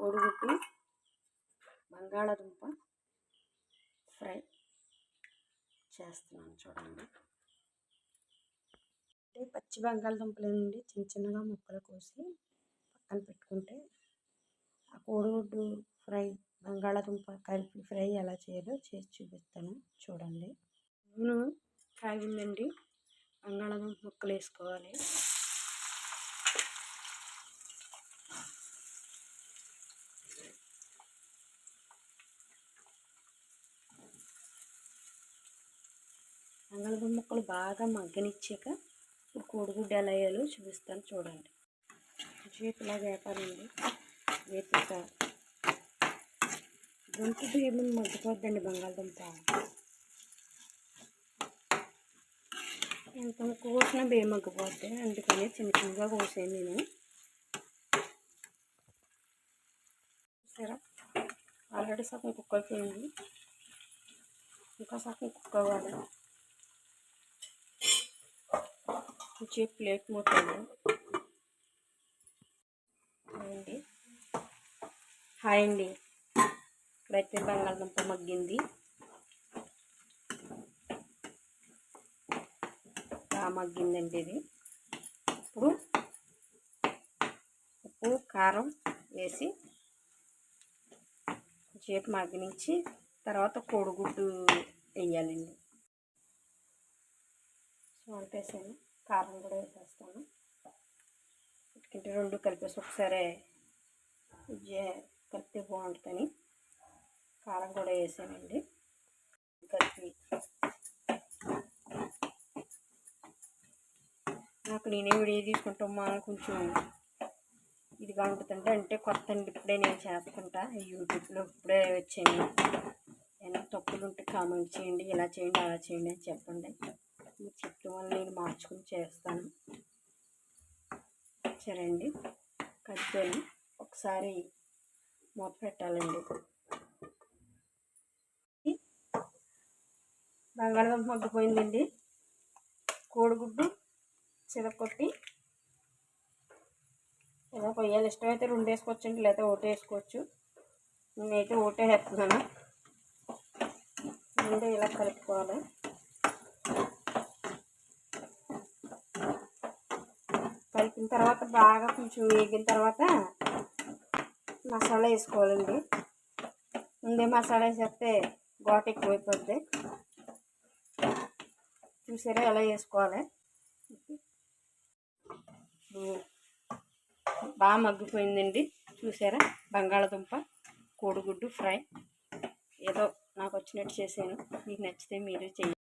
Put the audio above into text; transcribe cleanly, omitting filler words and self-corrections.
కోడిగుడ్డు బంగాళాదుంప ఫ్రై చేస్తున్నాను చూడండి. అంటే పచ్చి బంగాళదుంపలేనండి చిన్న చిన్నగా ముక్కలు కోసి పక్కన పెట్టుకుంటే ఆ కోడిగుడ్డు ఫ్రై బంగాళాదుంప కలిపి ఫ్రై ఎలా చేయాలో చేసి చూపిస్తాను చూడండి. నూనె కాగిందండి, బంగాళాదుంప ముక్కలు వేసుకోవాలి. బంగాళాదుంప ముక్కలు బాగా మగ్గనిచ్చాక ఇప్పుడు కోడిగుడ్డు ఎలా వేయాలో చూపిస్తాను చూడండి. చేతిలా వేపాలండి, వేపాక గొంతు ఏమేమి మగ్గిపోద్దండి బంగాళదుంప. ఎంత కోసినా బియ్యం మగ్గిపోద్ది, అందుకని చిన్న చిన్నగా కోసాను నేను. సరే ఆల్రెడీ సగం కుక్ అయిపోయింది, ఇంకా సగం కుక్ అవ్వాలి. కొంచెం ప్లేట్ మూతండి. హాయ్ అండి, ఇప్పుడైతే బంగాళదుంప మగ్గింది, బాగా మగ్గిందండి ఇది. ఇప్పుడు ఉప్పు కారం వేసి చేపు మగ్గనించి తర్వాత కోడిగుడ్డు వేయాలండి. సాల్ట్ వేసాను, కారం కూడా వేసేస్తాను. ఎందుకంటే రెండు కలిపేసి ఒకసారి కలిపితే బాగుంటుందని కారం కూడా వేసానండి. కలిపి నాకు నేనే వీడియో తీసుకుంటామా కొంచెం ఇదిగా ఉంటుందండి, అంటే కొత్త అండి, ఇప్పుడే నేను చేస్తుంటా యూట్యూబ్లో, ఇప్పుడే వచ్చాను. ఏమైనా తప్పులు ఉంటే కామెంట్ చేయండి, ఇలా చేయండి అలా చేయండి అని చెప్పండి. మీరు చెప్పిన వల్ల నేను మార్చుకుని చేస్తాను. సరే అండి, కలిపాను, ఒకసారి మూత పెట్టాలండి. బంగాళదుంప మగ్గిపోయిందండి, కోడిగుడ్డు చితకొట్టి ఏదో పొయ్యాలి. ఇష్టమైతే రెండు వేసుకోవచ్చండి, లేదా ఒకటి వేసుకోవచ్చు. నేనైతే ఒకటే వేస్తున్నాను. రెండు ఇలా కలుపుకోవాలి. కలిపిన తర్వాత బాగా కొంచెం వేగిన తర్వాత మసాలా వేసుకోవాలండి. ముందే మసాలా వేసేస్తే ఘాటు ఎక్కువైపోద్ది. చూసారా ఎలా వేసుకోవాలి. బాగా మగ్గిపోయిందండి, చూసారా. బంగాళదుంప కోడిగుడ్డు ఫ్రై ఏదో నాకు వచ్చినట్టు చేశాను. మీకు నచ్చితే మీరు చేయండి.